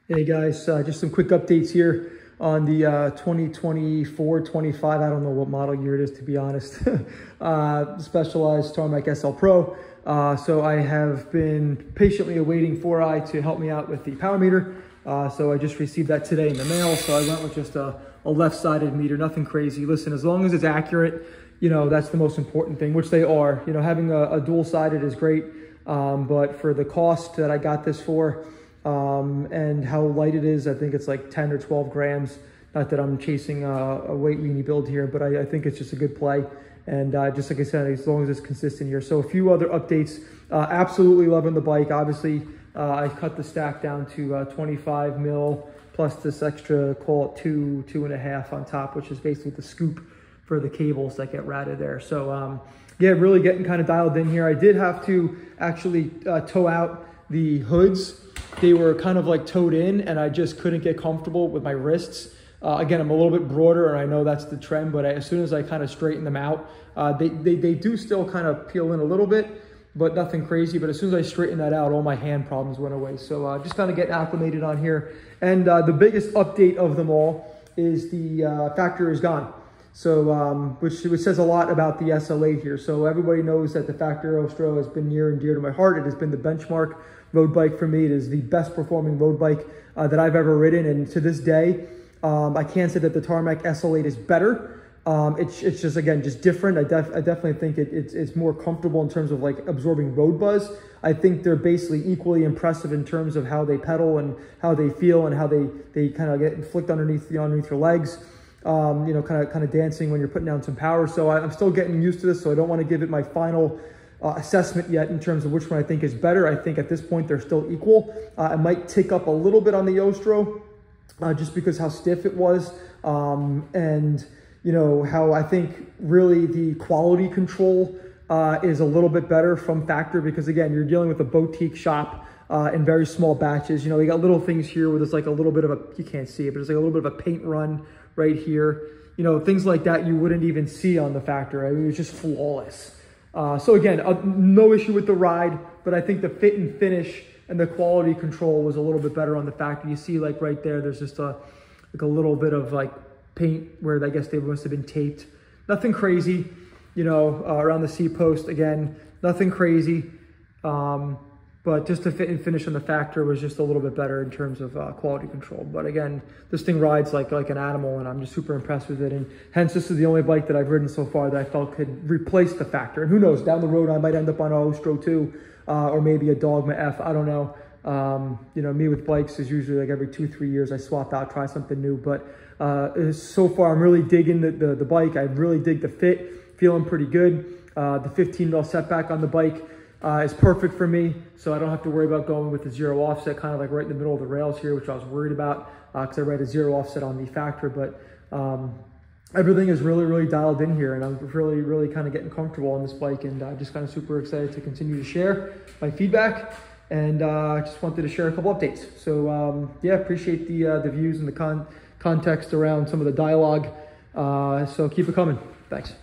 Hey guys, just some quick updates here on the 2024-25, I don't know what model year it is to be honest, Specialized Tarmac SL Pro. So I have been patiently awaiting 4i to help me out with the power meter. So I just received that today in the mail, so I went with just a left-sided meter, nothing crazy. Listen, as long as it's accurate, you know, that's the most important thing, which they are. You know, having a dual-sided is great, but for the cost that I got this for, and how light it is, I think it's like 10 or 12 grams. Not that I'm chasing a weight weenie build here, but I think it's just a good play. And just like I said, as long as it's consistent here. So a few other updates. Absolutely loving the bike. Obviously, I cut the stack down to 25 mil plus this extra, call it 2.5 on top, which is basically the scoop for the cables that get routed there. So yeah, really getting kind of dialed in here. I did have to actually tow out the hoods. They were kind of like towed in and I just couldn't get comfortable with my wrists. Again, I'm a little bit broader and I know that's the trend, but as soon as I kind of straighten them out, they do still kind of peel in a little bit, but nothing crazy. But as soon as I straighten that out, all my hand problems went away. So just kind of getting acclimated on here. And the biggest update of them all is the Factor is gone. So, which says a lot about the SL8 here. So everybody knows that the Factor Ostro has been near and dear to my heart. It has been the benchmark road bike for me. It is the best performing road bike that I've ever ridden. And to this day, I can't say that the Tarmac SL8 is better. It's just, again, just different. I definitely think it's more comfortable in terms of like absorbing road buzz. I think they're basically equally impressive in terms of how they pedal and how they feel and how they kind of get flicked underneath your legs. You know, kind of dancing when you're putting down some power. So I'm still getting used to this, so I don't want to give it my final assessment yet in terms of which one I think is better. I think at this point they're still equal. I might tick up a little bit on the Ostro just because how stiff it was, and you know how I think really the quality control is a little bit better from Factor, because again, you're dealing with a boutique shop in very small batches. You know, you got little things here where there's like a little bit of a, you can't see it, but there's like a little bit of a paint run right here. You know, things like that you wouldn't even see on the Factor. I mean, it was just flawless. So again, no issue with the ride, but I think the fit and finish and the quality control was a little bit better on the Factor. You see like right there, there's just like a little bit of like paint where I guess they must have been taped. Nothing crazy, you know, around the seat post. Again, nothing crazy. But just the fit and finish on the Factor was just a little bit better in terms of quality control. But again, this thing rides like an animal, and I'm just super impressed with it. And hence, this is the only bike that I've ridden so far that I felt could replace the Factor. And who knows, down the road, I might end up on an Ostro too, or maybe a Dogma F, I don't know. You know, me with bikes is usually like every 2-3 years I swap out, try something new. But so far, I'm really digging the bike. I really dig the fit, feeling pretty good. The 15 mil setback on the bike is perfect for me, so I don't have to worry about going with the zero offset, kind of like right in the middle of the rails here, which I was worried about because I read a zero offset on the Factor. But everything is really dialed in here, and I'm really kind of getting comfortable on this bike, and just kind of super excited to continue to share my feedback. And I just wanted to share a couple updates. So yeah, appreciate the views and the context around some of the dialogue. So keep it coming. Thanks.